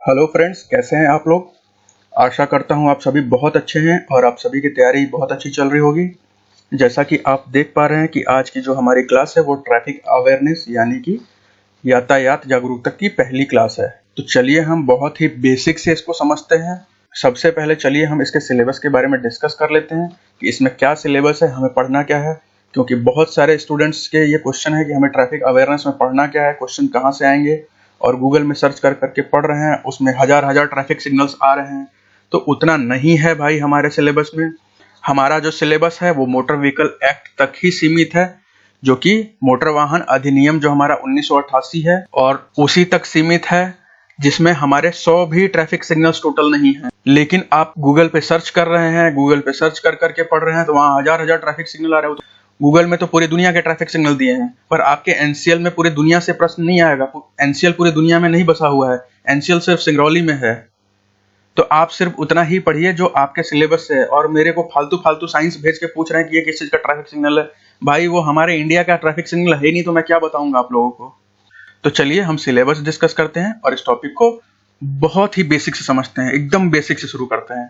Hello friends, कैसे हैं आप लोग। आशा करता हूं आप सभी बहुत अच्छे हैं और आप सभी की तैयारी बहुत अच्छी चल रही होगी। जैसा कि आप देख पा रहे हैं कि आज की जो हमारी क्लास है वो ट्रैफिक अवेयरनेस यानी कि यातायात जागरूकता की पहली क्लास है। तो चलिए हम बहुत ही बेसिक से इसको समझते हैं। सबसे पहले चलिए हम इसके सिलेबस के बारे में डिस्कस कर लेते हैं कि इसमें क्या सिलेबस है, हमें पढ़ना क्या है। क्योंकि बहुत सारे स्टूडेंट्स के ये क्वेश्चन है कि हमें ट्रैफिक अवेयरनेस में पढ़ना क्या है, क्वेश्चन कहाँ से आएंगे, और गूगल में सर्च कर करके पढ़ रहे हैं, उसमें हजार हजार ट्रैफिक सिग्नल्स आ रहे हैं। तो उतना नहीं है भाई हमारे सिलेबस में। हमारा जो सिलेबस है वो मोटर व्हीकल एक्ट तक ही सीमित है, जो कि मोटर वाहन अधिनियम जो हमारा 1988 है और उसी तक सीमित है, जिसमें हमारे 100 भी ट्रैफिक सिग्नल्स टोटल नहीं है। लेकिन आप गूगल पे सर्च कर रहे हैं, गूगल पे सर्च कर करके पढ़ रहे हैं तो वहां हजार हजार ट्रैफिक सिग्नल आ रहे हैं। गूगल में तो पूरी दुनिया के ट्रैफिक सिग्नल दिए हैं, पर आपके एनसीएल में पूरी दुनिया से प्रश्न नहीं आएगा। एनसीएल पूरी दुनिया में नहीं बसा हुआ है, एनसीएल सिर्फ सिंगरौली में है। तो आप सिर्फ उतना ही पढ़िए जो आपके सिलेबस से है। और मेरे को फालतू फालतू साइंस भेज के पूछ रहे हैं कि ये किस चीज का ट्रैफिक सिग्नल है। भाई वो हमारे इंडिया का ट्रैफिक सिग्नल है नहीं, तो मैं क्या बताऊंगा आप लोगों को। तो चलिए हम सिलेबस डिस्कस करते हैं और इस टॉपिक को बहुत ही बेसिक से समझते हैं, एकदम बेसिक से शुरू करते हैं।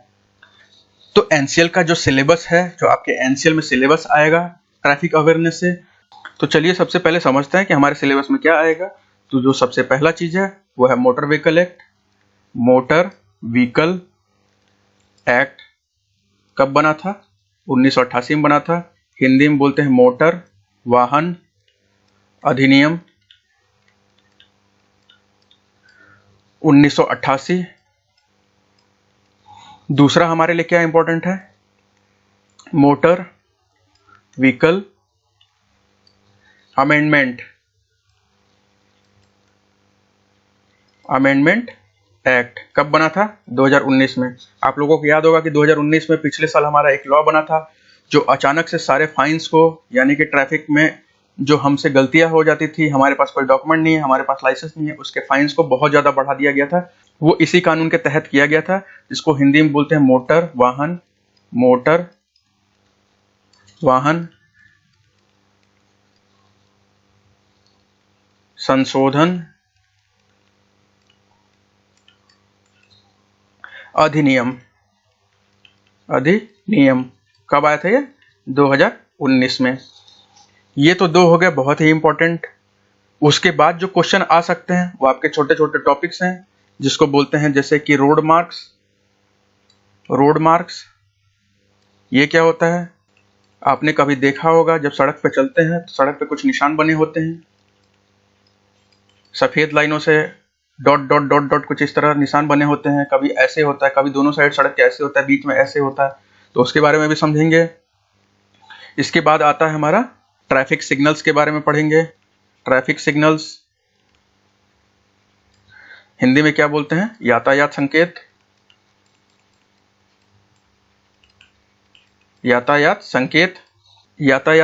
तो एनसीएल का जो सिलेबस है, जो आपके एनसीएल में सिलेबस आएगा ट्रैफिक अवेयरनेस से, तो चलिए सबसे पहले समझते हैं कि हमारे सिलेबस में क्या आएगा। तो जो सबसे पहला चीज है वो है motor vehicle act. Motor vehicle act कब बना था? 1988 में बना था। हिंदी में बोलते हैं मोटर वाहन अधिनियम 1988। दूसरा हमारे लिए क्या इंपॉर्टेंट है? मोटर व्हीकल अमेंडमेंट एक्ट कब बना था? 2019 में। आप लोगों को याद होगा कि 2019 में पिछले साल हमारा एक लॉ बना था, जो अचानक से सारे फाइन्स को, यानी कि ट्रैफिक में जो हमसे गलतियां हो जाती थी, हमारे पास कोई डॉक्यूमेंट नहीं है, हमारे पास लाइसेंस नहीं है, उसके फाइन्स को बहुत ज्यादा बढ़ा दिया गया था। वो इसी कानून के तहत किया गया था, जिसको हिंदी में बोलते हैं मोटर वाहन संशोधन अधिनियम कब आया था? ये 2019 में। ये तो दो हो गए बहुत ही इंपॉर्टेंट। उसके बाद जो क्वेश्चन आ सकते हैं वो आपके छोटे छोटे टॉपिक्स हैं, जिसको बोलते हैं जैसे कि रोड मार्क्स। ये क्या होता है? आपने कभी देखा होगा जब सड़क पे चलते हैं तो सड़क पे कुछ निशान बने होते हैं, सफेद लाइनों से डॉट डॉट डॉट डॉट कुछ इस तरह निशान बने होते हैं। कभी ऐसे होता है, कभी दोनों साइड सड़क के ऐसे होता है, बीच में ऐसे होता है। तो उसके बारे में भी समझेंगे। इसके बाद आता है हमारा ट्रैफिक सिग्नल्स के बारे में पढ़ेंगे। ट्रैफिक सिग्नल्स हिंदी में क्या बोलते हैं? यातायात संकेत। यातायात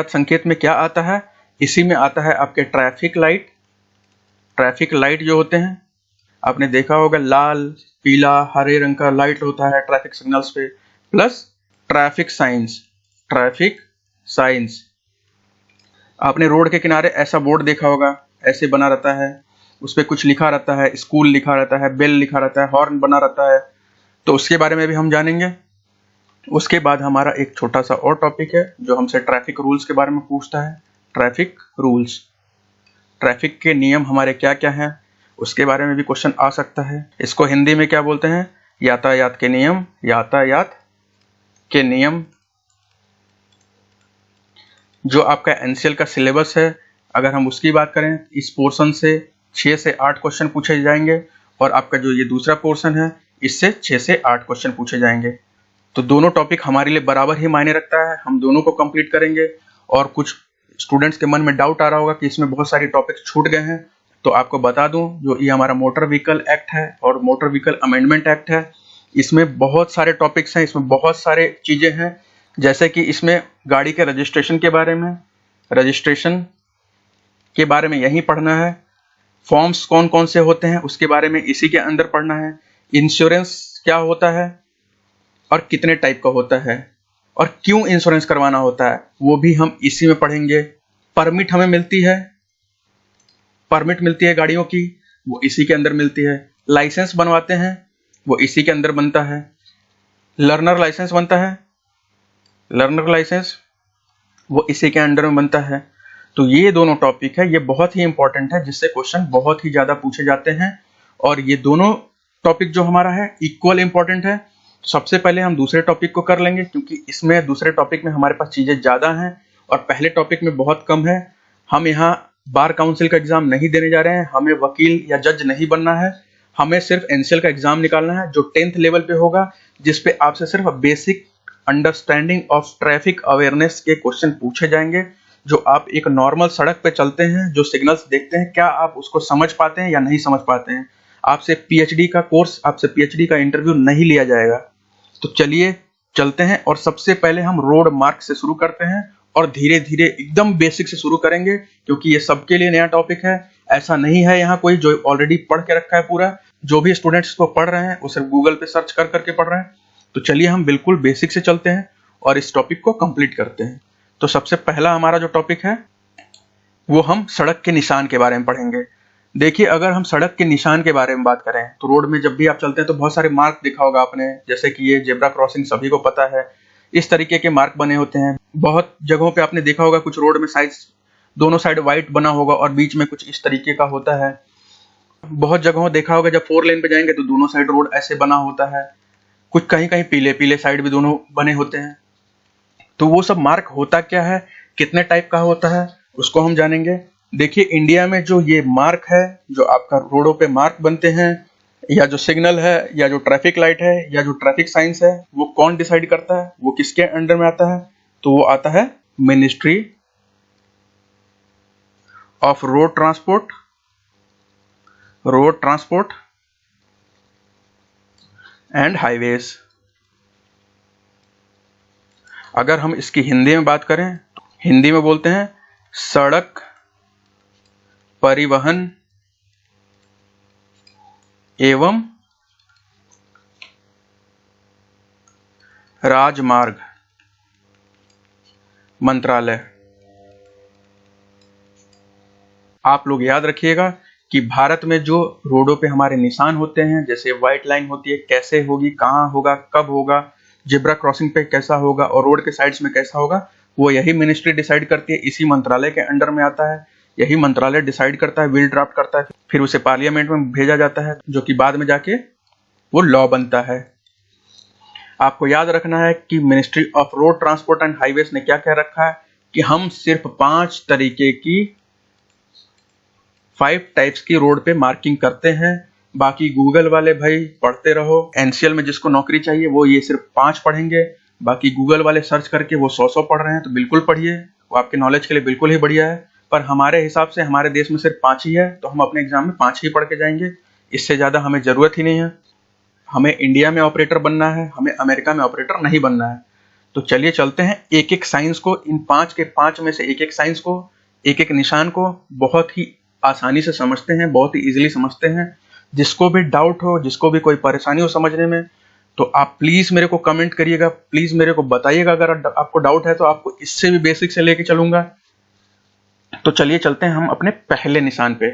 संकेत में क्या आता है? इसी में आता है आपके ट्रैफिक लाइट जो होते हैं। आपने देखा होगा लाल, पीला, हरे रंग का लाइट होता है ट्रैफिक सिग्नल्स पे, प्लस ट्रैफिक साइंस। आपने रोड के किनारे ऐसा बोर्ड देखा होगा, ऐसे बना रहता है, उस पर कुछ लिखा रहता है, स्कूल लिखा रहता है, बेल लिखा रहता है, हॉर्न बना रहता है। तो उसके बारे में भी हम जानेंगे। उसके बाद हमारा एक छोटा सा और टॉपिक है जो हमसे ट्रैफिक रूल्स के बारे में पूछता है। ट्रैफिक के नियम हमारे क्या क्या हैं, उसके बारे में भी क्वेश्चन आ सकता है। इसको हिंदी में क्या बोलते हैं? यातायात के नियम। जो आपका एनसीएल का सिलेबस है, अगर हम उसकी बात करें, इस पोर्शन से 6 से 8 क्वेश्चन पूछे जाएंगे, और आपका जो ये दूसरा पोर्शन है, इससे 6 से 8 क्वेश्चन पूछे जाएंगे। तो दोनों टॉपिक हमारे लिए बराबर ही मायने रखता है, हम दोनों को कंप्लीट करेंगे। और कुछ स्टूडेंट्स के मन में डाउट आ रहा होगा कि इसमें बहुत सारी टॉपिक्स छूट गए हैं, तो आपको बता दूं, जो ये हमारा मोटर व्हीकल एक्ट है और मोटर व्हीकल अमेंडमेंट एक्ट है, इसमें बहुत सारे टॉपिक्स हैं, इसमें बहुत सारे चीजें हैं। जैसे कि इसमें गाड़ी के रजिस्ट्रेशन के बारे में यही पढ़ना है। फॉर्म्स कौन कौन से होते हैं उसके बारे में इसी के अंदर पढ़ना है। इंश्योरेंस क्या होता है और कितने टाइप का होता है, और क्यों इंश्योरेंस करवाना होता है, वो भी हम इसी में पढ़ेंगे। परमिट हमें मिलती है गाड़ियों की, वो इसी के अंदर मिलती है। लाइसेंस बनवाते हैं वो इसी के अंदर बनता है। लर्नर लाइसेंस बनता है, लर्नर लाइसेंस वो इसी के अंडर में बनता है। तो ये दोनों टॉपिक है, ये बहुत ही इंपॉर्टेंट है, जिससे क्वेश्चन बहुत ही ज्यादा पूछे जाते हैं। और ये दोनों टॉपिक जो हमारा है इक्वल इंपॉर्टेंट है। सबसे पहले हम दूसरे टॉपिक को कर लेंगे, क्योंकि इसमें दूसरे टॉपिक में हमारे पास चीजें ज्यादा हैं और पहले टॉपिक में बहुत कम है। हम यहाँ बार काउंसिल का एग्जाम नहीं देने जा रहे हैं, हमें वकील या जज नहीं बनना है, हमें सिर्फ एनसीएल का एग्जाम निकालना है, जो 10th लेवल पे होगा, जिसपे आपसे सिर्फ basic understanding of traffic awareness के क्वेश्चन पूछे जाएंगे। जो आप एक नॉर्मल सड़क पे चलते हैं, जो सिग्नल्स देखते हैं, क्या आप उसको समझ पाते हैं या नहीं समझ पाते हैं। आपसे पीएचडी का कोर्स, आपसे पीएचडी का इंटरव्यू नहीं लिया जाएगा। तो चलिए चलते हैं और सबसे पहले हम रोड मार्क से शुरू करते हैं और धीरे धीरे एकदम बेसिक से शुरू करेंगे, क्योंकि ये सबके लिए नया टॉपिक है। ऐसा नहीं है यहाँ कोई जो ऑलरेडी पढ़ के रखा है पूरा। जो भी स्टूडेंट्स को पढ़ रहे हैं वो सिर्फ गूगल पे सर्च कर करके पढ़ रहे हैं। तो चलिए हम बिल्कुल बेसिक से चलते हैं और इस टॉपिक को कंप्लीट करते हैं। तो सबसे पहला हमारा जो टॉपिक है वो हम सड़क के निशान के बारे में पढ़ेंगे। देखिए, अगर हम सड़क के निशान के बारे में बात करें तो रोड में जब भी आप चलते हैं तो बहुत सारे मार्क देखा होगा आपने, जैसे कि ये जेब्रा क्रॉसिंग सभी को पता है, इस तरीके के मार्क बने होते हैं। बहुत जगहों पे आपने देखा होगा कुछ रोड में साइड, दोनों साइड व्हाइट बना होगा और बीच में कुछ इस तरीके का होता है। बहुत जगहों देखा होगा जब 4 लेन पे जाएंगे तो दोनों साइड रोड ऐसे बना होता है। कुछ कहीं कहीं पीले पीले साइड भी दोनों बने होते हैं। तो वो सब मार्क होता क्या है, कितने टाइप का होता है, उसको हम जानेंगे। देखिए, इंडिया में जो ये मार्क है, जो आपका रोडों पे मार्क बनते हैं, या जो सिग्नल है, या जो ट्रैफिक लाइट है, या जो ट्रैफिक साइंस है, वो कौन डिसाइड करता है, वो किसके अंडर में आता है? तो वो आता है ministry of road transport and highways. अगर हम इसकी हिंदी में बात करें तो हिंदी में बोलते हैं सड़क परिवहन एवं राजमार्ग मंत्रालय। आप लोग याद रखिएगा कि भारत में जो रोडों पे हमारे निशान होते हैं, जैसे व्हाइट लाइन होती है, कैसे होगी, कहाँ होगा, कब होगा, जेब्रा क्रॉसिंग पे कैसा होगा और रोड के साइड्स में कैसा होगा, वो यही मिनिस्ट्री डिसाइड करती है। इसी मंत्रालय के अंडर में आता है। यही मंत्रालय डिसाइड करता है, बिल ड्राफ्ट करता है, फिर उसे पार्लियामेंट में भेजा जाता है, जो कि बाद में जाके वो लॉ बनता है। आपको याद रखना है कि ministry of road transport and highways ने क्या कह रखा है कि हम सिर्फ 5 तरीके की 5 टाइप्स की रोड पे मार्किंग करते हैं। बाकी गूगल वाले भाई पढ़ते रहो। एनसीएल में जिसको नौकरी चाहिए वो ये सिर्फ 5 पढ़ेंगे। बाकी गूगल वाले सर्च करके वो 100 पढ़ रहे हैं, तो बिल्कुल पढ़िए, वो आपके नॉलेज के लिए बिल्कुल ही बढ़िया है। पर हमारे हिसाब से हमारे देश में सिर्फ 5 ही है, तो हम अपने एग्जाम में 5 ही पढ़ के जाएंगे। इससे ज्यादा हमें जरूरत ही नहीं है। हमें इंडिया में ऑपरेटर बनना है, हमें अमेरिका में ऑपरेटर नहीं बनना है। तो चलिए चलते हैं एक एक साइंस को, इन 5 के 5 में से एक एक साइंस को, एक एक निशान को बहुत ही आसानी से समझते हैं, बहुत ही इजीली समझते हैं। जिसको भी डाउट हो, जिसको भी कोई परेशानी हो समझने में, तो आप प्लीज मेरे को कमेंट करिएगा, प्लीज मेरे को बताइएगा। अगर आपको डाउट है तो आपको इससे भी बेसिक से लेके चलूंगा। तो चलिए चलते हैं हम अपने पहले निशान पे।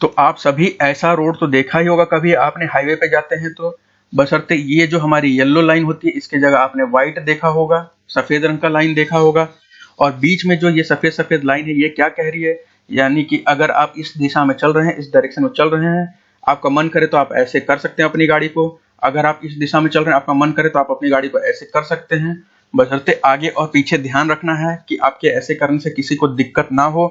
तो आप सभी ऐसा रोड तो देखा ही होगा कभी, आपने हाईवे पे जाते हैं तो, बशर्ते ये जो हमारी येलो लाइन होती है इसके जगह आपने व्हाइट देखा होगा, सफेद रंग का लाइन देखा होगा। और बीच में जो ये सफेद सफेद लाइन है, ये क्या कह रही है, यानी कि अगर आप इस दिशा में चल रहे हैं, इस डायरेक्शन में चल रहे हैं, आपका मन करे तो आप ऐसे कर सकते हैं अपनी गाड़ी को। अगर आप इस दिशा में चल रहे हैं, आपका मन करे तो आप अपनी गाड़ी को ऐसे कर सकते हैं। बशर्ते आगे और पीछे ध्यान रखना है कि आपके ऐसे करने से किसी को दिक्कत ना हो।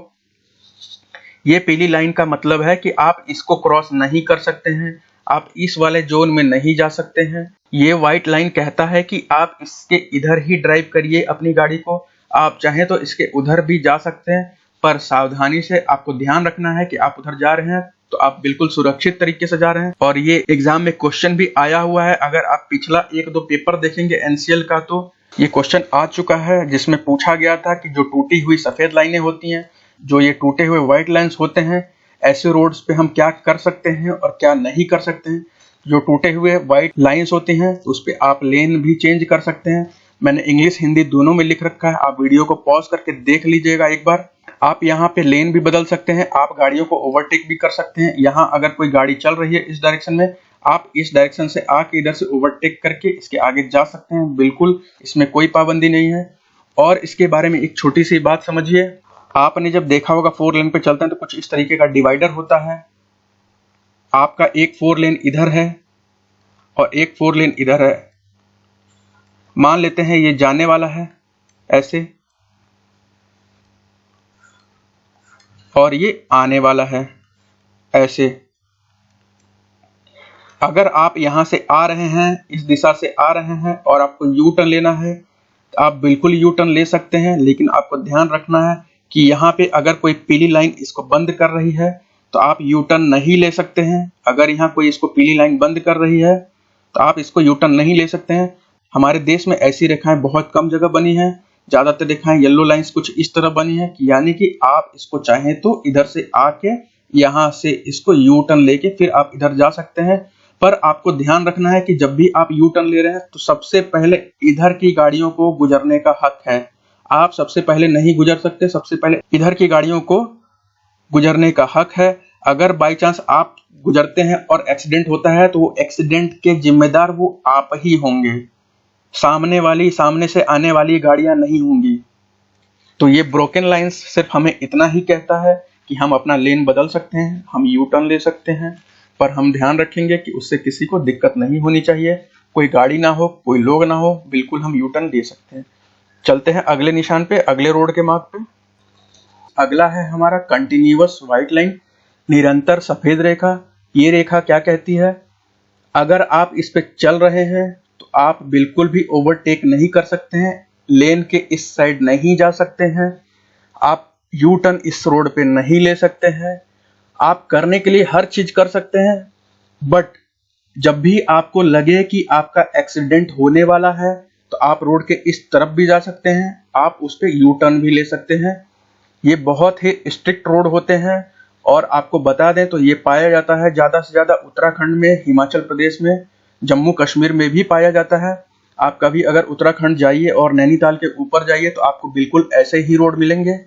ये पीली लाइन का मतलब है कि आप इसको क्रॉस नहीं कर सकते हैं, आप इस वाले जोन में नहीं जा सकते हैं। ये व्हाइट लाइन कहता है कि आप इसके इधर ही ड्राइव करिए अपनी गाड़ी को, आप चाहें तो इसके उधर भी जा सकते हैं, पर सावधानी से आपको ध्यान रखना है कि आप उधर जा रहे हैं तो आप बिल्कुल सुरक्षित तरीके से जा रहे हैं। और ये एग्जाम में क्वेश्चन भी आया हुआ है। अगर आप पिछला 1-2 पेपर देखेंगे एनसीएल का तो ये क्वेश्चन आ चुका है, जिसमें पूछा गया था कि जो टूटी हुई सफेद लाइनें होती हैं, जो ये टूटे हुए व्हाइट लाइंस होते हैं, ऐसे रोड्स पे हम क्या कर सकते हैं और क्या नहीं कर सकते हैं। जो टूटे हुए व्हाइट लाइंस होते हैं उस पे आप लेन भी चेंज कर सकते हैं। मैंने इंग्लिश हिंदी दोनों में लिख रखा है, आप वीडियो को पॉज करके देख लीजिएगा एक बार। आप यहाँ पे लेन भी बदल सकते हैं, आप गाड़ियों को ओवरटेक भी कर सकते हैं। यहाँ अगर कोई गाड़ी चल रही है इस डायरेक्शन में, आप इस डायरेक्शन से आके इधर से ओवरटेक करके इसके आगे जा सकते हैं, बिल्कुल इसमें कोई पाबंदी नहीं है। और इसके बारे में एक छोटी सी बात समझिए, आपने जब देखा होगा 4 लेन पे चलते हैं तो कुछ इस तरीके का डिवाइडर होता है। आपका एक 4 लेन इधर है और एक 4 लेन इधर है। मान लेते हैं ये जाने वाला है ऐसे, और ये आने वाला है ऐसे। अगर आप यहां से आ रहे हैं, इस दिशा से आ रहे हैं और आपको यू टर्न लेना है तो आप बिल्कुल यू टर्न ले सकते हैं, लेकिन आपको ध्यान रखना है कि यहाँ पे अगर कोई पीली लाइन इसको बंद कर रही है तो आप यू टर्न नहीं ले सकते हैं। अगर यहाँ कोई इसको पीली लाइन बंद कर रही है तो आप इसको यू टर्न नहीं ले सकते हैं। हमारे देश में ऐसी रेखाएं बहुत कम जगह बनी है, ज्यादातर रेखाएं येलो लाइंस कुछ इस तरह बनी है कि यानी कि आप इसको चाहें तो इधर से आके यहाँ से इसको यू टर्न लेके फिर आप इधर जा सकते हैं। पर आपको ध्यान रखना है कि जब भी आप यू टर्न ले रहे हैं तो सबसे पहले इधर की गाड़ियों को गुजरने का हक है। आप सबसे पहले नहीं गुजर सकते, सबसे पहले इधर की गाड़ियों को गुजरने का हक है। अगर बाई चांस आप गुजरते हैं और एक्सीडेंट होता है तो वो एक्सीडेंट के जिम्मेदार वो आप ही होंगे, सामने से आने वाली गाड़ियां नहीं होंगी। तो ये ब्रोकन लाइंस सिर्फ हमें इतना ही कहता है कि हम अपना लेन बदल सकते हैं, हम यू टर्न ले सकते हैं, पर हम ध्यान रखेंगे कि उससे किसी को दिक्कत नहीं होनी चाहिए, कोई गाड़ी ना हो, कोई लोग ना हो, बिल्कुल हम यू टर्न ले सकते हैं। चलते हैं अगले निशान पे, अगले रोड के मार्ग पे। अगला है हमारा कंटिन्यूअस व्हाइट लाइन, निरंतर सफेद रेखा। ये रेखा क्या कहती है, अगर आप इस पे चल रहे हैं तो आप बिल्कुल भी ओवरटेक नहीं कर सकते हैं, लेन के इस साइड नहीं जा सकते हैं, आप यू टर्न इस रोड पे नहीं ले सकते हैं। आप करने के लिए हर चीज कर सकते हैं, बट जब भी आपको लगे कि आपका एक्सीडेंट होने वाला है तो आप रोड के इस तरफ भी जा सकते हैं, आप उस पे यू टर्न भी ले सकते हैं। ये बहुत ही स्ट्रिक्ट रोड होते हैं और आपको बता दें तो ये पाया जाता है ज्यादा से ज्यादा उत्तराखंड में, हिमाचल प्रदेश में, जम्मू कश्मीर में भी पाया जाता है। आप कभी अगर उत्तराखंड जाइए और नैनीताल के ऊपर जाइए तो आपको बिल्कुल ऐसे ही रोड मिलेंगे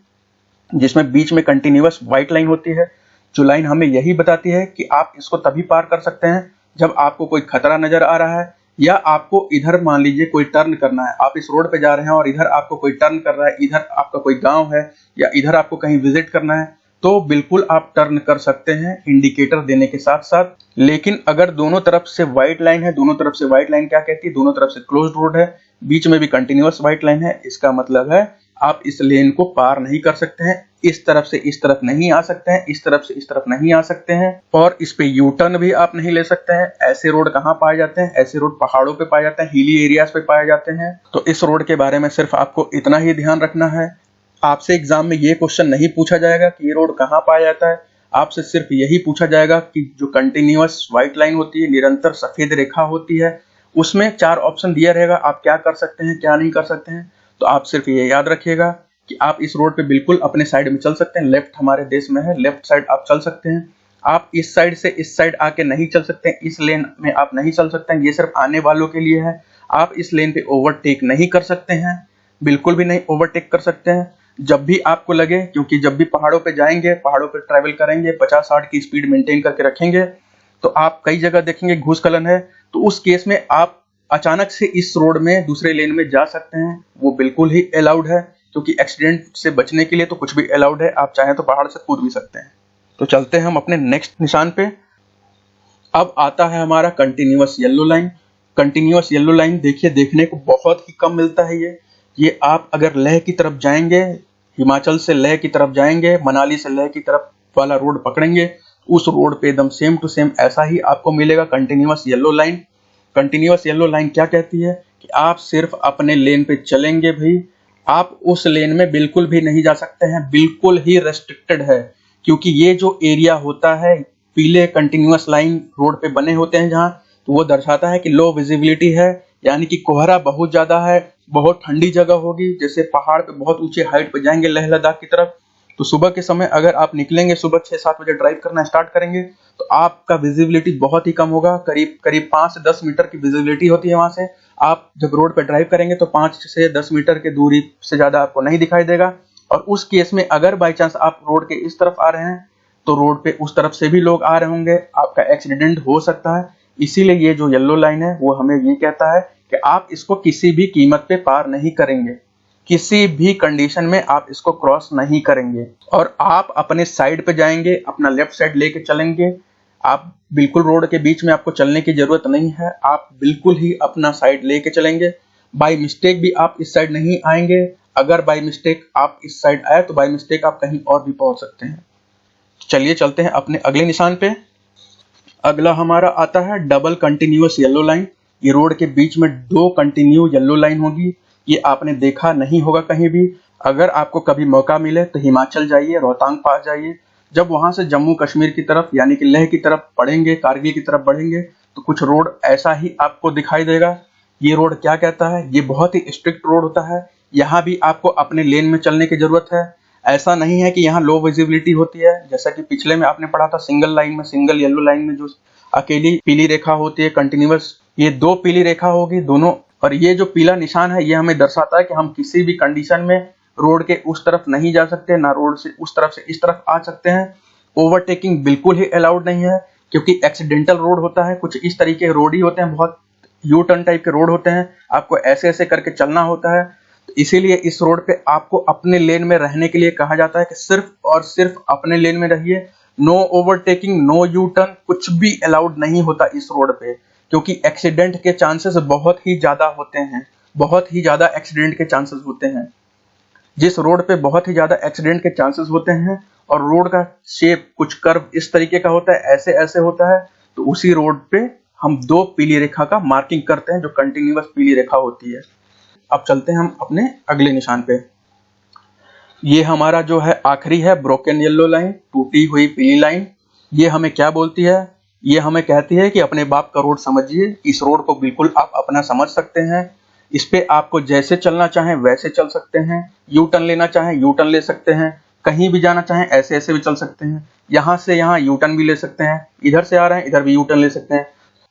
जिसमें बीच में कंटिन्यूअस व्हाइट लाइन होती है, जो लाइन हमें यही बताती है कि आप इसको तभी पार कर सकते हैं जब आपको कोई खतरा नजर आ रहा है, या आपको इधर मान लीजिए कोई टर्न करना है, आप इस रोड पे जा रहे हैं और इधर आपको कोई टर्न कर रहा है, इधर आपका कोई गांव है या इधर आपको कहीं विजिट करना है, तो बिल्कुल आप टर्न कर सकते हैं इंडिकेटर देने के साथ साथ। लेकिन अगर दोनों तरफ से व्हाइट लाइन है, दोनों तरफ से व्हाइट लाइन क्या कहती है, दोनों तरफ से क्लोज्ड रोड है, बीच में भी कंटिन्यूअस व्हाइट लाइन है, इसका मतलब है आप इस लेन को पार नहीं कर सकते हैं, इस तरफ से इस तरफ नहीं आ सकते हैं, इस तरफ से इस तरफ नहीं आ सकते हैं, और इस पे यू टर्न भी आप नहीं ले सकते हैं। ऐसे रोड कहाँ पाए जाते हैं, ऐसे रोड पहाड़ों पे पाए जाते हैं, हिली एरियाज पे पाए जाते हैं। तो इस रोड के बारे में सिर्फ आपको इतना ही ध्यान रखना है। आपसे एग्जाम में ये क्वेश्चन नहीं पूछा जाएगा कि ये रोड कहाँ पाया जाता है, आपसे सिर्फ यही पूछा जाएगा कि जो कंटिन्यूअस व्हाइट लाइन होती है, निरंतर सफेद रेखा होती है, उसमें 4 ऑप्शन दिया रहेगा, आप क्या कर सकते हैं, क्या नहीं कर सकते हैं। तो आप सिर्फ ये याद रखिएगा कि आप इस रोड पे बिल्कुल अपने साइड में चल सकते हैं, लेफ्ट हमारे देश में है, लेफ्ट साइड आप चल सकते हैं। आप इस साइड से इस साइड आके नहीं चल सकते हैं, इस लेन में आप नहीं चल सकते हैं, ये सिर्फ आने वालों के लिए है। आप इस लेन पे ओवरटेक नहीं कर सकते हैं, बिल्कुल भी नहीं ओवरटेक कर सकते हैं। जब भी आपको लगे, क्योंकि जब भी पहाड़ों पे जाएंगे, पहाड़ों पे ट्रैवल करेंगे, 50-60 की स्पीड मेंटेन करके रखेंगे, तो आप कई जगह देखेंगे भूस्खलन है, तो उस केस में आप अचानक से इस रोड में दूसरे लेन में जा सकते हैं, वो बिल्कुल ही अलाउड है, क्योंकि एक्सीडेंट से बचने के लिए तो कुछ भी अलाउड है, आप चाहें तो पहाड़ से कूद भी सकते हैं। तो चलते हैं हम अपने नेक्स्ट निशान पे। अब आता है हमारा continuous yellow line. Continuous yellow line देखिए, देखने को बहुत ही कम मिलता है ये आप अगर लेह की तरफ जाएंगे, हिमाचल से लेह की तरफ जाएंगे, मनाली से लेह की तरफ वाला रोड पकड़ेंगे, उस रोड पे एकदम सेम टू सेम ऐसा ही आपको मिलेगा continuous yellow line. Continuous yellow line क्या कहती है कि आप सिर्फ अपने लेन पे चलेंगे भाई, आप उस लेन में बिल्कुल भी नहीं जा सकते हैं, बिल्कुल ही रेस्ट्रिक्टेड है। क्योंकि ये जो एरिया होता है, पीले कंटिन्यूअस लाइन रोड पे बने होते हैं जहां, तो वो दर्शाता है कि लो विजिबिलिटी है, यानी कि कोहरा बहुत ज्यादा है, बहुत ठंडी जगह होगी। जैसे पहाड़ पे बहुत ऊंचे हाइट पे जाएंगे लेह लद्दाख की तरफ, तो सुबह के समय अगर आप निकलेंगे, सुबह 6-7 बजे ड्राइव करना स्टार्ट करेंगे, तो आपका विजिबिलिटी बहुत ही कम होगा, करीब 5 से 10 मीटर की विजिबिलिटी होती है वहां से। आप जब रोड पे ड्राइव करेंगे तो 5 से 10 मीटर की दूरी से ज्यादा आपको नहीं दिखाई देगा, और उस केस में अगर बाई चांस आप रोड के इस तरफ आ रहे हैं तो रोड पे उस तरफ से भी लोग आ रहे होंगे, आपका एक्सीडेंट हो सकता है। इसीलिए ये जो येलो लाइन है वो हमें ये कहता है कि आप इसको किसी भी कीमत पे पार नहीं करेंगे, किसी भी कंडीशन में आप इसको क्रॉस नहीं करेंगे और आप अपने साइड पे जाएंगे, अपना लेफ्ट साइड लेके चलेंगे। आप बिल्कुल रोड के बीच में आपको चलने की जरूरत नहीं है, आप बिल्कुल ही अपना साइड लेके चलेंगे। बाय मिस्टेक भी आप इस साइड नहीं आएंगे। अगर बाय मिस्टेक आप इस साइड आए तो बाय मिस्टेक आप कहीं और भी पहुंच सकते हैं। चलिए चलते हैं अपने अगले निशान पे। अगला हमारा आता है डबल कंटिन्यूअस येलो लाइन। ये रोड के बीच में दो कंटिन्यू येलो लाइन होगी। ये आपने देखा नहीं होगा कहीं भी। अगर आपको कभी मौका मिले तो हिमाचल जाइए, रोहतांग पास जाइए। जब वहां से जम्मू कश्मीर की तरफ यानी कि लेह की तरफ पढ़ेंगे, कारगिल की तरफ बढ़ेंगे तो कुछ रोड ऐसा ही आपको दिखाई देगा। ये रोड क्या कहता है, ये बहुत ही स्ट्रिक्ट रोड होता है। यहाँ भी आपको अपने लेन में चलने की जरूरत है। ऐसा नहीं है कि यहाँ लो विजिबिलिटी होती है, जैसा कि पिछले में आपने पढ़ा था सिंगल लाइन में, सिंगल येलो लाइन में जो अकेली पीली रेखा होती है कंटिन्यूअस, ये दो पीली रेखा होगी दोनों। और ये जो पीला निशान है ये हमें दर्शाता है कि हम किसी भी कंडीशन में रोड के उस तरफ नहीं जा सकते, ना रोड से उस तरफ से इस तरफ आ सकते हैं। ओवरटेकिंग बिल्कुल ही अलाउड नहीं है क्योंकि एक्सीडेंटल रोड होता है। कुछ इस तरीके के रोड ही होते हैं, बहुत यू टर्न टाइप के रोड होते हैं, आपको ऐसे ऐसे करके चलना होता है। तो इसीलिए इस रोड पे आपको अपने लेन में रहने के लिए कहा जाता है कि सिर्फ और सिर्फ अपने लेन में रहिए। No overtaking, no U turn, कुछ भी अलाउड नहीं होता इस रोड पे, क्योंकि एक्सीडेंट के चांसेस बहुत ही ज्यादा होते हैं, बहुत ही ज्यादा एक्सीडेंट के चांसेस होते हैं। जिस रोड पे बहुत ही ज्यादा एक्सीडेंट के चांसेस होते हैं और रोड का शेप कुछ कर्व इस तरीके का होता है, ऐसे ऐसे होता है, तो उसी रोड पे हम दो पीली रेखा का मार्किंग करते हैं जो कंटिन्यूअस पीली रेखा होती है। अब चलते हैं हम अपने अगले निशान पे। ये हमारा जो है आखिरी है ब्रोकन येलो लाइन, टूटी हुई पीली लाइन। ये हमें क्या बोलती है, ये हमें कहती है कि अपने बाप का रोड समझिए। इस रोड को बिल्कुल आप अपना समझ सकते हैं। इस पे आपको जैसे चलना चाहें वैसे चल सकते हैं, यू टर्न लेना चाहें यू टर्न ले सकते हैं, कहीं भी जाना चाहें ऐसे ऐसे भी चल सकते हैं, यहाँ से यहाँ यू टर्न भी ले सकते हैं, इधर से आ रहे हैं इधर भी यू टर्न ले सकते हैं।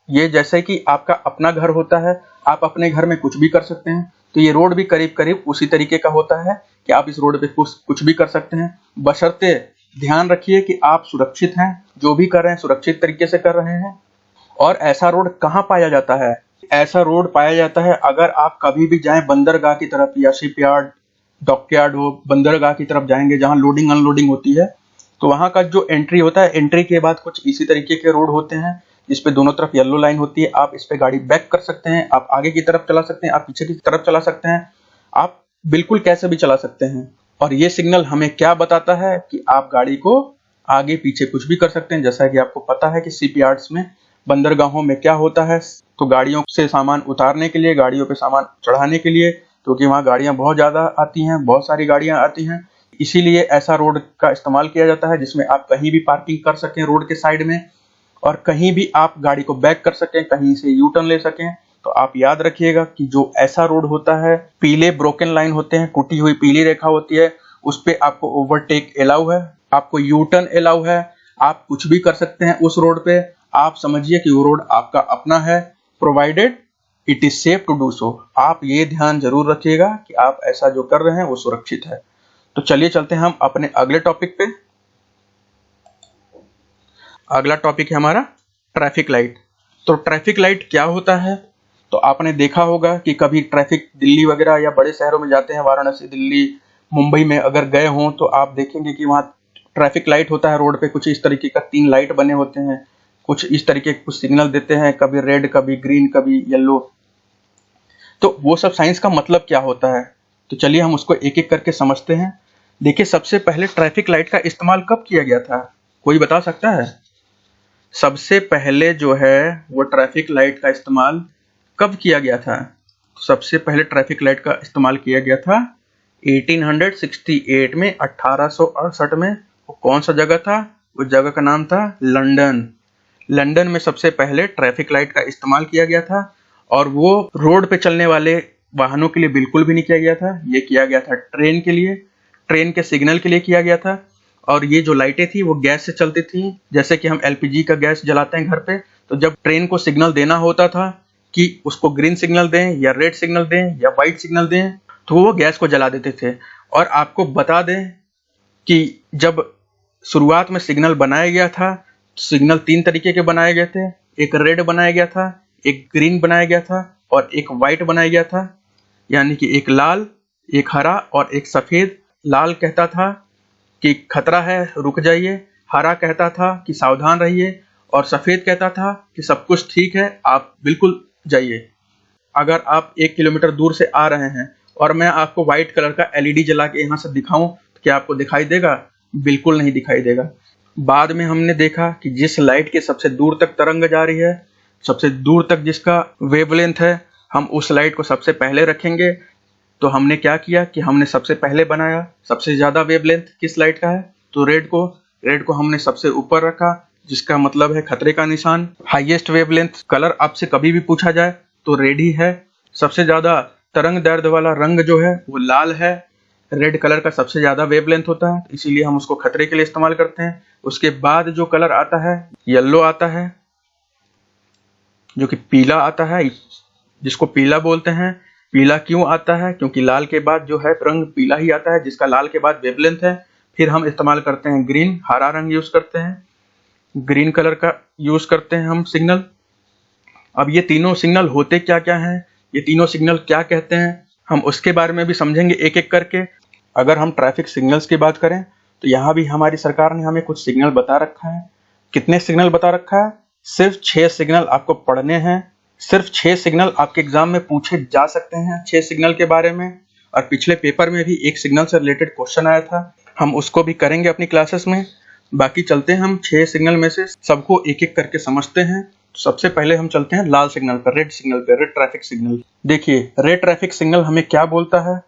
ये जैसे कि आपका अपना घर होता है, आप अपने घर में कुछ भी कर सकते हैं, तो ये रोड भी करीब करीब उसी तरीके का होता है कि आप इस रोड पे कुछ भी कर सकते हैं। बशर्ते ध्यान रखिए कि आप सुरक्षित हैं, जो भी कर रहे हैं सुरक्षित तरीके से कर रहे हैं। और ऐसा रोड कहाँ पाया जाता है, ऐसा रोड पाया जाता है अगर आप कभी भी जाएं बंदरगाह की तरफ या शिपयार्ड, डॉकयार्ड हो, बंदरगाह की तरफ जाएंगे जहां लोडिंग अनलोडिंग होती है, तो वहां का जो एंट्री होता है, एंट्री के बाद कुछ इसी तरीके के रोड होते हैं जिसपे दोनों तरफ येलो लाइन होती है। आप इस पे गाड़ी बैक कर सकते हैं, आप आगे की तरफ चला सकते हैं, आप पीछे की तरफ चला सकते हैं, आप बिल्कुल कैसे भी चला सकते हैं। और ये सिग्नल हमें क्या बताता है कि आप गाड़ी को आगे पीछे कुछ भी कर सकते हैं। जैसा कि आपको पता है कि शिपयार्ड्स में, बंदरगाहों में क्या होता है, तो गाड़ियों से सामान उतारने के लिए, गाड़ियों पे सामान चढ़ाने के लिए, क्योंकि वहाँ गाड़ियां बहुत ज्यादा आती हैं, बहुत सारी गाड़ियां आती हैं, इसीलिए ऐसा रोड का इस्तेमाल किया जाता है जिसमें आप कहीं भी पार्किंग कर सकें रोड के साइड में, और कहीं भी आप गाड़ी को बैक कर सकें, कहीं से यू टर्न ले सकें। तो आप याद रखिएगा कि जो ऐसा रोड होता है, पीले ब्रोकन लाइन होते हैं, टूटी हुई पीली रेखा होती है, उस पे आपको ओवरटेक अलाउ है, आपको यू टर्न अलाउ है, आप कुछ भी कर सकते हैं उस रोड पे। आप समझिए कि वो रोड आपका अपना है, provided it is safe to do so. आप ये ध्यान जरूर रखिएगा कि आप ऐसा जो कर रहे हैं वो सुरक्षित है। तो चलिए चलते हैं हम अपने अगले टॉपिक पे। अगला टॉपिक है हमारा ट्रैफिक लाइट। तो ट्रैफिक लाइट क्या होता है, तो आपने देखा होगा कि कभी ट्रैफिक दिल्ली वगैरह या बड़े शहरों में जाते हैं, वाराणसी, दिल्ली, मुंबई में अगर गए हों तो आप देखेंगे कि वहाँ ट्रैफिक लाइट होता है रोड पे। कुछ इस तरीके का 3 लाइट बने होते हैं, कुछ इस तरीके कुछ सिग्नल देते हैं, कभी रेड, कभी ग्रीन, कभी येलो। तो वो सब साइंस का मतलब क्या होता है, तो चलिए हम उसको एक एक करके समझते हैं। देखिए, सबसे पहले ट्रैफिक लाइट का इस्तेमाल कब किया गया था, कोई बता सकता है? सबसे पहले जो है वो ट्रैफिक लाइट का इस्तेमाल कब किया गया था? सबसे पहले ट्रैफिक लाइट का इस्तेमाल किया गया था 1868 में, 1868 में। वो कौन सा जगह था? उस जगह का नाम था लंदन। लंदन में सबसे पहले ट्रैफिक लाइट का इस्तेमाल किया गया था, और वो रोड पे चलने वाले वाहनों के लिए बिल्कुल भी नहीं किया गया था। ये किया गया था ट्रेन के लिए, ट्रेन के सिग्नल के लिए किया गया था। और ये जो लाइटें थी वो गैस से चलती थी, जैसे कि हम एलपीजी का गैस जलाते हैं घर पे, तो जब ट्रेन को सिग्नल देना होता था कि उसको ग्रीन सिग्नल दें या रेड सिग्नल दें या व्हाइट सिग्नल दें, तो वो गैस को जला देते थे। और आपको बता दें कि जब शुरुआत में सिग्नल बनाया गया था, सिग्नल 3 तरीके के बनाए गए थे। एक रेड बनाया गया था, एक ग्रीन बनाया गया था और एक वाइट बनाया गया था। यानी कि एक लाल, एक हरा और एक सफेद। लाल कहता था कि खतरा है, रुक जाइए। हरा कहता था कि सावधान रहिए और सफेद कहता था कि सब कुछ ठीक है, आप बिल्कुल जाइए। अगर आप 1 किलोमीटर दूर से आ रहे हैं और मैं आपको व्हाइट कलर का एलईडी जला के यहाँ से दिखाऊं तो क्या आपको दिखाई देगा? बिल्कुल नहीं दिखाई देगा। बाद में हमने देखा कि जिस लाइट के सबसे दूर तक तरंग जा रही है, सबसे दूर तक जिसका वेवलेंथ है, हम उस लाइट को सबसे पहले रखेंगे। तो हमने क्या किया कि हमने सबसे पहले बनाया सबसे ज्यादा वेवलेंथ किस लाइट का है, तो रेड को हमने सबसे ऊपर रखा, जिसका मतलब है खतरे का निशान। हाईएस्ट वेवलेंथ कलर आपसे कभी भी पूछा जाए तो रेड ही है। सबसे ज्यादा तरंग दैर्ध्य वाला रंग जो है वो लाल है। रेड कलर का सबसे ज्यादा वेवलेंथ होता है, इसीलिए हम उसको खतरे के लिए इस्तेमाल करते हैं। उसके बाद जो कलर आता है येलो आता है, जो कि पीला आता है, जिसको पीला बोलते हैं। पीला क्यों आता है? क्योंकि लाल के बाद जो है रंग पीला ही आता है, जिसका लाल के बाद वेवलेंथ है। फिर हम इस्तेमाल करते हैं ग्रीन, हरा रंग यूज करते हैं, ग्रीन कलर का यूज करते हैं हम सिग्नल। अब ये तीनों सिग्नल होते क्या क्या हैं, ये तीनों सिग्नल क्या कहते हैं, हम उसके बारे में भी समझेंगे एक एक करके। अगर हम ट्रैफिक सिग्नल्स की बात करें तो यहाँ भी हमारी सरकार ने हमें कुछ सिग्नल बता रखा है। कितने सिग्नल बता रखा है? सिर्फ 6 सिग्नल आपको पढ़ने हैं। सिर्फ 6 सिग्नल आपके एग्जाम में पूछे जा सकते हैं 6 सिग्नल के बारे में। और पिछले पेपर में भी एक सिग्नल से रिलेटेड क्वेश्चन आया था, हम उसको भी करेंगे अपनी क्लासेस में। बाकी चलते हैं हम 6 सिग्नल में से सबको एक एक करके समझते हैं। सबसे पहले हम चलते हैं लाल सिग्नल पर, रेड सिग्नल पर, रेड ट्रैफिक सिग्नल। देखिए रेड ट्रैफिक सिग्नल हमें क्या बोलता है।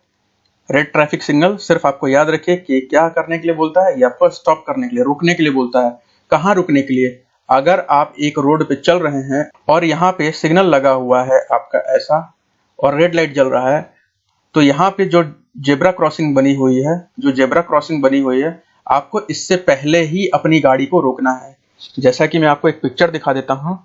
रेड ट्रैफिक सिग्नल सिर्फ आपको याद रखिए कि क्या करने के लिए बोलता है, या आपको स्टॉप करने के लिए, रुकने के लिए बोलता है। कहाँ रुकने के लिए? अगर आप एक रोड पे चल रहे हैं और यहाँ पे सिग्नल लगा हुआ है आपका ऐसा और रेड लाइट जल रहा है, तो यहाँ पे जो जेब्रा क्रॉसिंग बनी हुई है, आपको इससे पहले ही अपनी गाड़ी को रोकना है। जैसा कि मैं आपको एक पिक्चर दिखा देता हूँ।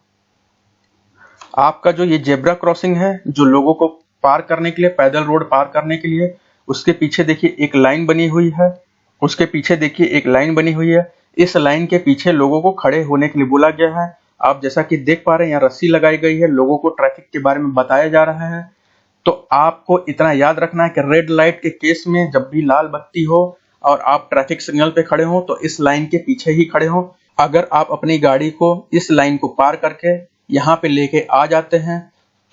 आपका जो ये जेब्रा क्रॉसिंग है, जो लोगों को पार करने के लिए, पैदल रोड पार करने के लिए, उसके पीछे देखिए एक लाइन बनी हुई है, उसके पीछे देखिए एक लाइन बनी हुई है। इस लाइन के पीछे लोगों को खड़े होने के लिए बोला गया है। आप जैसा कि देख पा रहे हैं, यहाँ रस्सी लगाई गई है, लोगों को ट्रैफिक के बारे में बताया जा रहा है। तो आपको इतना याद रखना है कि रेड लाइट के केस में जब भी लाल बत्ती हो और आप ट्रैफिक सिग्नल पे खड़े हो तो इस लाइन के पीछे ही खड़े हो। अगर आप अपनी गाड़ी को इस लाइन को पार करके यहाँ पे लेके आ जाते हैं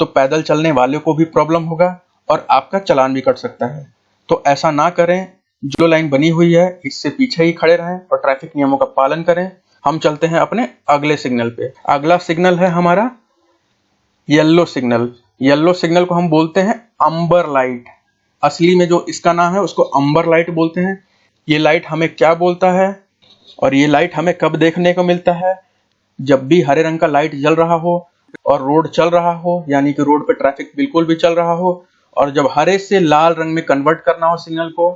तो पैदल चलने वाले को भी प्रॉब्लम होगा और आपका चालान भी कट सकता है। तो ऐसा ना करें, जो लाइन बनी हुई है इससे पीछे ही खड़े रहें और ट्रैफिक नियमों का पालन करें। हम चलते हैं अपने अगले सिग्नल पे। अगला सिग्नल है हमारा येलो सिग्नल। येलो सिग्नल को हम बोलते हैं अम्बर लाइट। असली में जो इसका नाम है उसको अम्बर लाइट बोलते हैं। ये लाइट हमें क्या बोलता है और ये लाइट हमें कब देखने को मिलता है? जब भी हरे रंग का लाइट जल रहा हो और रोड चल रहा हो, यानी कि रोड पे ट्रैफिक बिल्कुल भी चल रहा हो, और जब हरे से लाल रंग में कन्वर्ट करना हो सिग्नल को,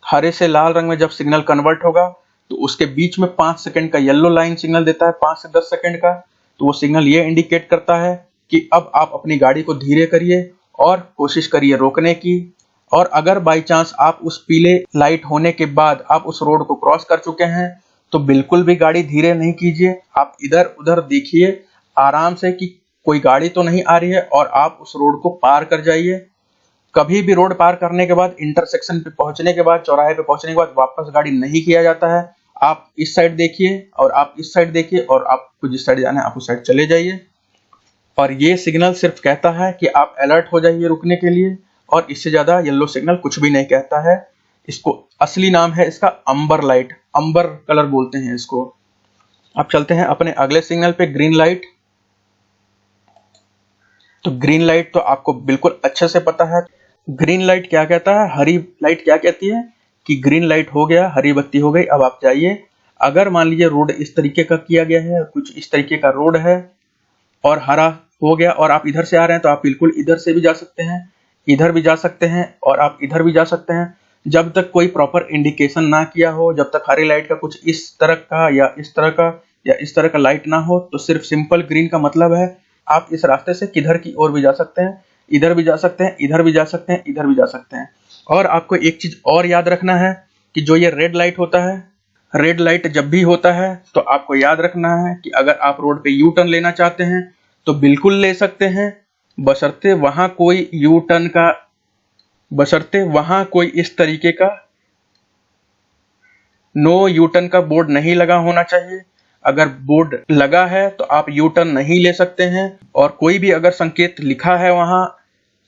हरे से लाल रंग में जब सिग्नल कन्वर्ट होगा तो उसके बीच में 5 सेकंड का येलो लाइन सिग्नल देता है, 5 से 10 सेकंड का। तो वो सिग्नल ये इंडिकेट करता है कि अब आप अपनी गाड़ी को धीरे करिए और कोशिश करिए रोकने की। और अगर बाई चांस आप उस पीले लाइट होने के बाद आप उस रोड को क्रॉस कर चुके हैं तो बिल्कुल भी गाड़ी धीरे नहीं कीजिए। आप इधर उधर देखिए आराम से कि कोई गाड़ी तो नहीं आ रही है और आप उस रोड को पार कर जाइए। कभी भी रोड पार करने के बाद, इंटरसेक्शन पे पहुंचने के बाद, चौराहे पे पहुंचने के बाद वापस गाड़ी नहीं किया जाता है। आप इस साइड देखिए और आप इस साइड देखिए और आपको जिस साइड जाना है आप उस साइड चले जाइए। और ये सिग्नल सिर्फ कहता है कि आप अलर्ट हो जाइए रुकने के लिए, और इससे ज्यादा येलो सिग्नल कुछ भी नहीं कहता है। इसको असली नाम है इसका अम्बर लाइट, अम्बर कलर बोलते हैं इसको। अब चलते हैं अपने अगले सिग्नल पे, ग्रीन लाइट। तो ग्रीन लाइट तो आपको बिल्कुल अच्छे से पता है। ग्रीन लाइट क्या कहता है, हरी लाइट क्या कहती है कि ग्रीन लाइट हो गया, हरी बत्ती हो गई, अब आप जाइए। अगर मान लीजिए रोड इस तरीके का किया गया है, कुछ इस तरीके का रोड है और हरा हो गया और आप इधर से आ रहे हैं तो आप बिल्कुल इधर से भी जा सकते हैं, इधर भी जा सकते हैं और आप इधर भी जा सकते हैं। जब तक कोई प्रॉपर इंडिकेशन ना किया हो, जब तक हरी लाइट का कुछ इस तरह का या इस तरह का या इस तरह का लाइट ना हो, तो सिर्फ सिंपल ग्रीन का मतलब है आप इस रास्ते से किधर की ओर भी जा सकते हैं, इधर भी जा सकते हैं, इधर भी जा सकते हैं, इधर भी जा सकते हैं। और आपको एक चीज और याद रखना है कि जो ये रेड लाइट होता है, रेड लाइट जब भी होता है तो आपको याद रखना है कि अगर आप रोड पे यू टर्न लेना चाहते हैं तो बिल्कुल ले सकते हैं, बशर्ते वहां कोई इस तरीके का नो यू टर्न का बोर्ड नहीं लगा होना चाहिए। अगर बोर्ड लगा है तो आप यू टर्न नहीं ले सकते हैं, और कोई भी अगर संकेत लिखा है वहां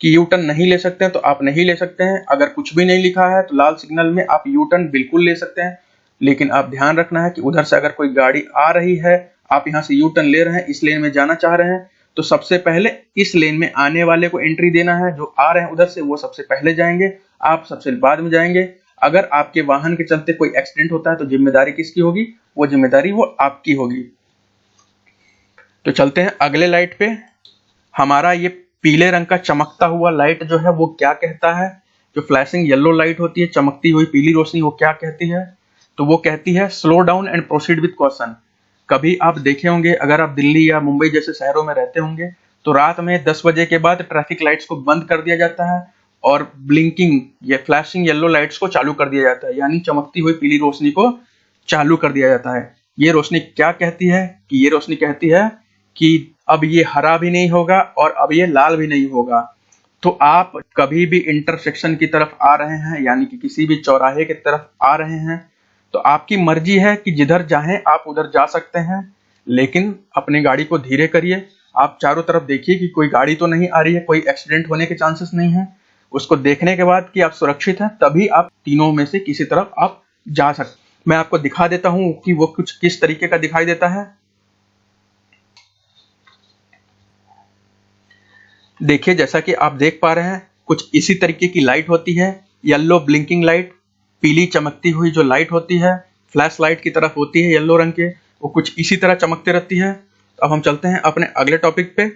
कि यू टर्न नहीं ले सकते हैं तो आप नहीं ले सकते हैं। अगर कुछ भी नहीं लिखा है तो लाल सिग्नल में आप यू टर्न बिल्कुल ले सकते हैं, लेकिन आप ध्यान रखना है कि उधर से अगर कोई गाड़ी आ रही है, आप यहाँ से यू टर्न ले रहे हैं, इस लेन में जाना चाह रहे हैं, तो सबसे पहले इस लेन में आने वाले को एंट्री देना है। जो आ रहे हैं उधर से वो सबसे पहले जाएंगे, आप सबसे बाद में जाएंगे। अगर आपके वाहन के चलते कोई एक्सीडेंट होता है तो जिम्मेदारी किसकी होगी? वो जिम्मेदारी वो आपकी होगी। तो चलते हैं अगले लाइट पे। हमारा ये पीले रंग का चमकता हुआ लाइट जो है वो क्या कहता है? जो फ्लैशिंग येलो लाइट होती है, चमकती हुई पीली रोशनी, वो क्या कहती है? तो वो कहती है slow down and proceed with caution. कभी आप देखे होंगे, अगर आप दिल्ली या मुंबई जैसे शहरों में रहते होंगे, तो रात में 10 बजे के बाद ट्रैफिक लाइट्स को बंद कर दिया जाता है और ब्लिंकिंग या फ्लैशिंग येलो लाइट्स को चालू कर दिया जाता है, यानी चमकती हुई पीली रोशनी को चालू कर दिया जाता है। ये रोशनी क्या कहती है? कि ये रोशनी कहती है कि अब ये हरा भी नहीं होगा और अब ये लाल भी नहीं होगा। तो आप कभी भी इंटरसेक्शन की तरफ आ रहे हैं, यानी कि किसी भी चौराहे की तरफ आ रहे हैं, तो आपकी मर्जी है कि जिधर चाहें आप उधर जा सकते हैं, लेकिन अपनी गाड़ी को धीरे करिए। आप चारों तरफ देखिए कि कोई गाड़ी तो नहीं आ रही है, कोई एक्सीडेंट होने के चांसेस नहीं है। उसको देखने के बाद कि आप सुरक्षित हैं, तभी आप तीनों में से किसी तरफ आप जा सकते। मैं आपको दिखा देता हूं कि वो कुछ किस तरीके का दिखाई देता है। देखिए, जैसा कि आप देख पा रहे हैं, कुछ इसी तरीके की लाइट होती है, येलो ब्लिंकिंग लाइट, पीली चमकती हुई जो लाइट होती है, फ्लैश लाइट की तरफ होती है येलो रंग के, वो कुछ इसी तरह चमकते रहती है। अब हम चलते हैं अपने अगले टॉपिक पे।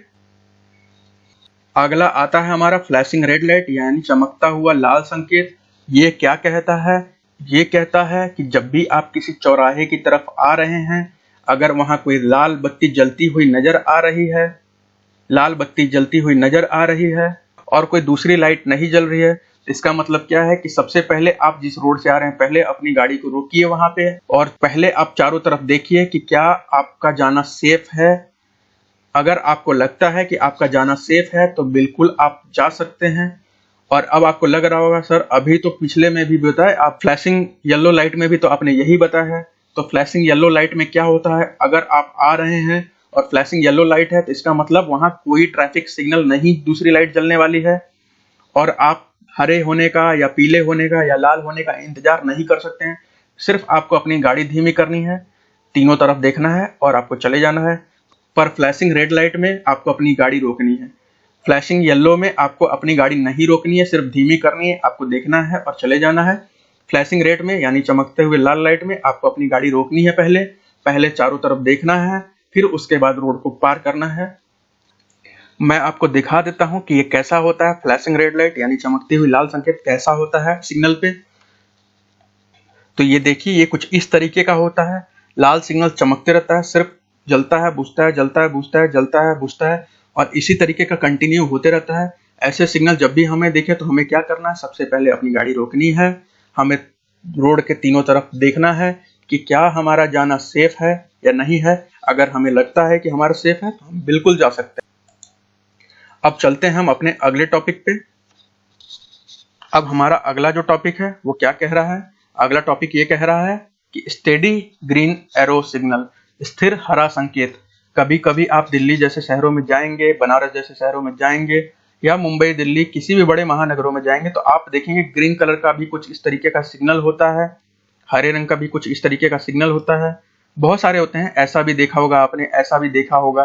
अगला आता है हमारा फ्लैशिंग रेड लाइट, यानी चमकता हुआ लाल संकेत। ये क्या कहता है? ये कहता है कि जब भी आप किसी चौराहे की तरफ आ रहे हैं, अगर वहां कोई लाल बत्ती जलती हुई नजर आ रही है, लाल बत्ती जलती हुई नजर आ रही है और कोई दूसरी लाइट नहीं जल रही है, तो इसका मतलब क्या है कि सबसे पहले आप जिस रोड से आ रहे हैं, पहले अपनी गाड़ी को रोकिए वहां पे, और पहले आप चारों तरफ देखिए कि क्या आपका जाना सेफ है। अगर आपको लगता है कि आपका जाना सेफ है तो बिल्कुल आप जा सकते हैं। और अब आपको लग रहा होगा, सर अभी तो पिछले में भी बताया, आप फ्लैशिंग येलो लाइट में भी तो आपने यही बताया है। तो फ्लैशिंग येलो लाइट में क्या होता है? अगर आप आ रहे हैं और फ्लैशिंग येलो लाइट है, तो इसका मतलब वहां कोई ट्रैफिक सिग्नल नहीं, दूसरी लाइट जलने वाली है, और आप हरे होने का या पीले होने का या लाल होने का इंतजार नहीं कर सकते हैं। सिर्फ आपको अपनी गाड़ी धीमी करनी है, तीनों तरफ देखना है और आपको चले जाना है। पर फ्लैशिंग रेड लाइट में आपको अपनी गाड़ी रोकनी है, फ्लैशिंग येलो में आपको अपनी गाड़ी नहीं रोकनी है, सिर्फ धीमी करनी है, आपको देखना है और चले जाना है। फ्लैशिंग रेड में यानी चमकते हुए लाल लाइट में आपको अपनी गाड़ी रोकनी है, पहले चारों तरफ देखना है, फिर उसके बाद रोड को पार करना है। मैं आपको दिखा देता हूं कि ये कैसा होता है। फ्लैशिंग रेड लाइट यानी चमकती हुई लाल संकेत कैसा होता है सिग्नल पे। तो ये देखिए, ये कुछ इस तरीके का होता है। लाल सिग्नल चमकते रहता है, सिर्फ जलता है, बुझता है, जलता है, बुझता है, जलता है, बुझता है, और इसी तरीके का कंटिन्यू होते रहता है। ऐसे सिग्नल जब भी हमें देखे तो हमें क्या करना है? सबसे पहले अपनी गाड़ी रोकनी है, हमें रोड के तीनों तरफ देखना है कि क्या हमारा जाना सेफ है या नहीं है। अगर हमें लगता है कि हमारा सेफ है तो हम बिल्कुल जा सकते हैं। अब चलते हैं हम अपने अगले टॉपिक पे। अब हमारा अगला जो टॉपिक है वो क्या कह रहा है? अगला टॉपिक ये कह रहा है कि स्टेडी ग्रीन एरो सिग्नल, स्थिर हरा संकेत। कभी कभी आप दिल्ली जैसे शहरों में जाएंगे, बनारस जैसे शहरों में जाएंगे, या मुंबई, दिल्ली, किसी भी बड़े महानगरों में जाएंगे, तो आप देखेंगे ग्रीन कलर का भी कुछ इस तरीके का सिग्नल होता है, हरे रंग का भी कुछ इस तरीके का सिग्नल होता है। बहुत सारे होते हैं, ऐसा भी देखा होगा आपने, ऐसा भी देखा होगा।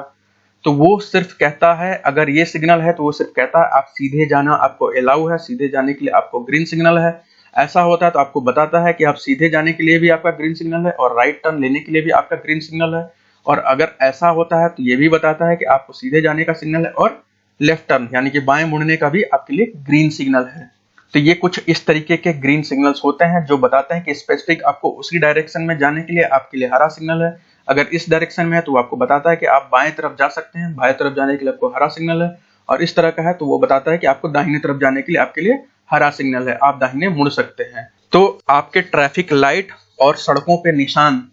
तो वो सिर्फ कहता है, अगर ये सिग्नल है तो वो सिर्फ कहता है आप सीधे जाना आपको अलाउ है, सीधे जाने के लिए आपको ग्रीन सिग्नल है। ऐसा होता है तो आपको बताता है कि आप सीधे जाने के लिए भी आपका ग्रीन सिग्नल है और राइट टर्न लेने के लिए भी आपका ग्रीन सिग्नल है। और अगर ऐसा होता है तो ये भी बताता है कि आपको सीधे जाने का सिग्नल है और लेफ्ट टर्न यानी कि बाएं मुड़ने का भी आपके लिए ग्रीन सिग्नल है। तो ये कुछ इस तरीके के ग्रीन सिग्नल्स होते हैं जो बताते हैं कि स्पेसिफिक आपको उसी डायरेक्शन में जाने के लिए आपके लिए हरा सिग्नल है। अगर इस डायरेक्शन में है तो आपको बताता है कि आप बाएं तरफ जा सकते हैं, बाएं तरफ जाने के लिए आपको हरा सिग्नल है, और इस तरह का है तो वो बताता है कि आपको दाहिने तरफ जाने के लिए आपके लिए हरा सिग्नल है, आप दाहिने मुड़ सकते हैं। तो आपके ट्रैफिक लाइट और सड़कों पे निशान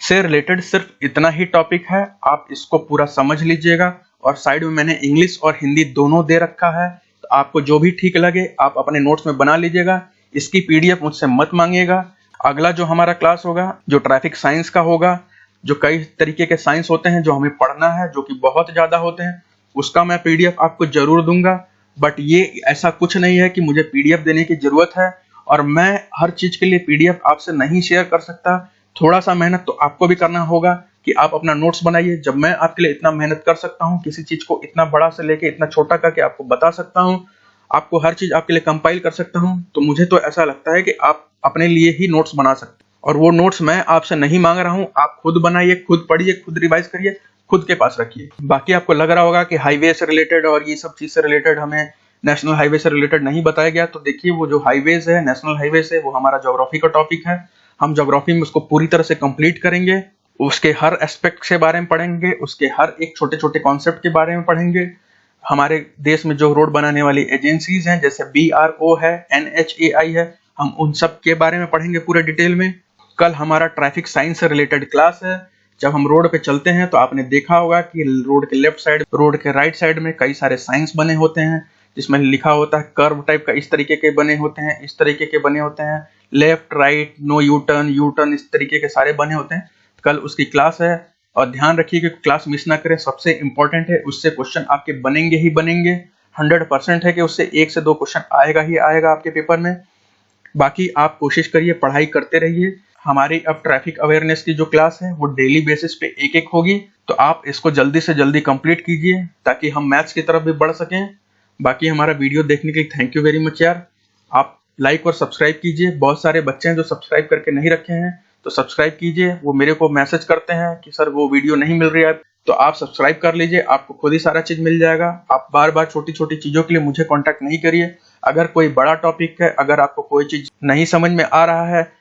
से रिलेटेड सिर्फ इतना ही टॉपिक है, आप इसको पूरा समझ लीजिएगा। और साइड में मैंने इंग्लिश और हिंदी दोनों दे रखा है, तो आपको जो भी ठीक लगे आप अपने नोट्स में बना लीजिएगा। इसकी पीडीएफ मुझसे मत मांगिएगा। अगला जो हमारा क्लास होगा जो ट्रैफिक साइंस का होगा, जो कई तरीके के साइंस होते हैं जो हमें पढ़ना है, जो कि बहुत ज्यादा होते हैं, उसका मैं पीडीएफ आपको जरूर दूंगा। बट ये ऐसा कुछ नहीं है कि मुझे पीडीएफ देने की जरूरत है, और मैं हर चीज के लिए पीडीएफ आपसे नहीं शेयर कर सकता। थोड़ा सा मेहनत तो आपको भी करना होगा कि आप अपना नोट्स बनाइए। जब मैं आपके लिए इतना मेहनत कर सकता हूँ, किसी चीज को इतना बड़ा से लेके इतना छोटा करके आपको बता सकता हूँ, आपको हर चीज आपके लिए कंपाइल कर सकता हूँ, तो मुझे तो ऐसा लगता है कि आप अपने लिए ही नोट्स बना सकते हैं। और वो नोट्स मैं आपसे नहीं मांग रहा हूँ, आप खुद बनाइए, खुद पढ़िए, खुद रिवाइज करिए, खुद के पास रखिए। बाकी आपको लग रहा होगा कि हाईवे से रिलेटेड और ये सब चीज से रिलेटेड हमें नेशनल हाईवे से रिलेटेड नहीं बताया गया, तो देखिए वो जो हाईवेज है, नेशनल हाईवे से, वो हमारा ज्योग्राफी का टॉपिक है। हम ज्योग्राफी में उसको पूरी तरह से कंप्लीट करेंगे, उसके हर एस्पेक्ट के बारे में पढ़ेंगे, उसके हर एक छोटे छोटे कॉन्सेप्ट के बारे में पढ़ेंगे। हमारे देश में जो रोड बनाने वाली एजेंसीज हैं, जैसे BRO है, NHAI है, हम उन सब के बारे में पढ़ेंगे पूरे डिटेल में। कल हमारा ट्रैफिक साइंस से रिलेटेड क्लास है। जब हम रोड पे चलते हैं तो आपने देखा होगा कि रोड के लेफ्ट साइड, रोड के राइट साइड में कई सारे साइंस बने होते हैं, जिसमें लिखा होता है कर्व टाइप का, इस तरीके के बने होते हैं, इस तरीके के बने होते हैं, left right, no U turn, इस तरीके के सारे बने होते हैं। कल उसकी क्लास है, और ध्यान रखिए कि क्लास मिस ना करें, सबसे इंपॉर्टेंट है। उससे क्वेश्चन आपके बनेंगे ही बनेंगे, 100% है कि उससे 1 से 2 क्वेश्चन आएगा ही आएगा आपके पेपर में। बाकी आप कोशिश करिए, पढ़ाई करते रहिए। हमारी अब ट्रैफिक अवेयरनेस की जो क्लास है वो डेली बेसिस पे एक एक होगी, तो आप इसको जल्दी से जल्दी कंप्लीट कीजिए ताकि हम मैथ्स की तरफ भी बढ़ सकें। बाकी हमारा वीडियो देखने के लिए थैंक यू वेरी मच यार। आप लाइक और सब्सक्राइब कीजिए। बहुत सारे बच्चे हैं जो सब्सक्राइब करके नहीं रखे हैं, तो सब्सक्राइब कीजिए। वो मेरे को मैसेज करते हैं कि सर वो वीडियो नहीं मिल रही है, तो आप सब्सक्राइब कर लीजिए, आपको खुद ही सारा चीज मिल जाएगा। आप बार बार छोटी छोटी चीजों के लिए मुझे कांटेक्ट नहीं करिए। अगर कोई बड़ा टॉपिक है, अगर आपको कोई चीज नहीं समझ में आ रहा है,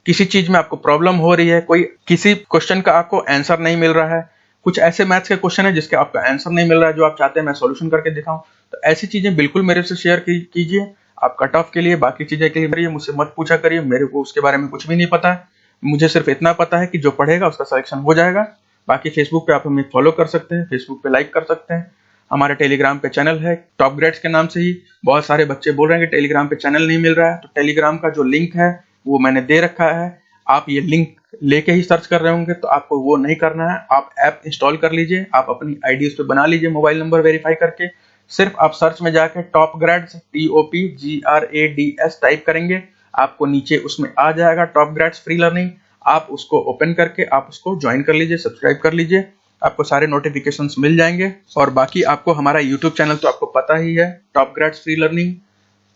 किसी चीज में आपको प्रॉब्लम हो रही है, कोई किसी क्वेश्चन का आपको आंसर नहीं मिल रहा है, कुछ ऐसे मैथ्स के क्वेश्चन है जिसके आपका आंसर नहीं मिल रहा है, जो आप चाहते हैं मैं सॉल्यूशन करके दिखाऊं, तो ऐसी चीजें बिल्कुल मेरे से शेयर कीजिए। आप कट ऑफ के लिए, बाकी चीजें के लिए मुझसे मत पूछा करिए, मेरे को उसके बारे में कुछ भी नहीं पता है। मुझे सिर्फ इतना पता है कि जो पढ़ेगा उसका सिलेक्शन हो जाएगा। बाकी फेसबुक पे आप हमें फॉलो कर सकते हैं, फेसबुक पे लाइक कर सकते हैं। हमारे टेलीग्राम पे चैनल है टॉप ग्रेड्स के नाम से ही। बहुत सारे बच्चे बोल रहे हैं कि टेलीग्राम पे चैनल नहीं मिल रहा है, तो टेलीग्राम का जो लिंक है वो मैंने दे रखा है। आप ये लिंक लेके ही सर्च कर रहे होंगे, तो आपको वो नहीं करना है। आप ऐप इंस्टॉल कर लीजिए, आप अपनी आईडी उस पर बना लीजिए मोबाइल नंबर वेरीफाई करके। सिर्फ आप सर्च में जाके टॉप ग्रेड्स TOPGRADS टाइप करेंगे, आपको नीचे उसमें आ जाएगा टॉप ग्रेड्स फ्री लर्निंग। आप उसको ओपन करके आप उसको ज्वाइन कर लीजिए, सब्सक्राइब कर लीजिए, आपको सारे नोटिफिकेशंस मिल जाएंगे। और बाकी आपको हमारा यूट्यूब चैनल तो आपको पता ही है, टॉप ग्रेड्स फ्री लर्निंग,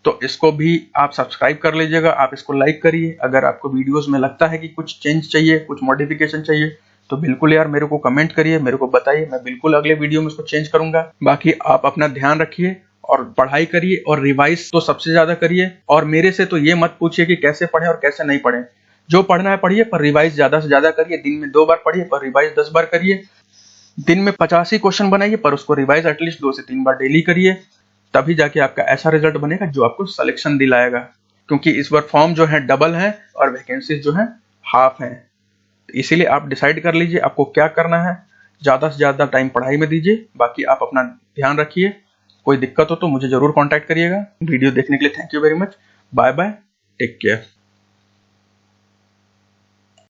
तो इसको भी आप सब्सक्राइब कर लीजिएगा। आप इसको लाइक करिए। अगर आपको वीडियोस में लगता है कि कुछ चेंज चाहिए, कुछ मॉडिफिकेशन चाहिए, तो बिल्कुल यार मेरे को कमेंट करिए, मेरे को बताइए, मैं बिल्कुल अगले वीडियो में इसको चेंज करूंगा। बाकी आप अपना ध्यान रखिए और पढ़ाई करिए, और रिवाइज तो सबसे ज्यादा करिए। और मेरे से तो ये मत पूछिए कि कैसे पढ़ें और कैसे नहीं पढ़ें, जो पढ़ना है पढ़िए, पर रिवाइज ज्यादा से ज्यादा करिए। दिन में 2 बार पढ़िए, पर रिवाइज 10 बार करिए। दिन में 85 क्वेश्चन बनाइए, पर उसको रिवाइज एटलीस्ट 2 से 3 बार डेली करिए, तभी जाके आपका ऐसा रिजल्ट बनेगा जो आपको सिलेक्शन दिलाएगा। क्योंकि इस बार फॉर्म जो है डबल है और वैकेंसीज जो है हाफ है, इसीलिए आप डिसाइड कर लीजिए आपको क्या करना है। ज्यादा से ज्यादा टाइम पढ़ाई में दीजिए। बाकी आप अपना ध्यान रखिए। कोई दिक्कत हो तो मुझे जरूर कांटेक्ट करिएगा। वीडियो देखने के लिए thank you very much. Bye bye, take care.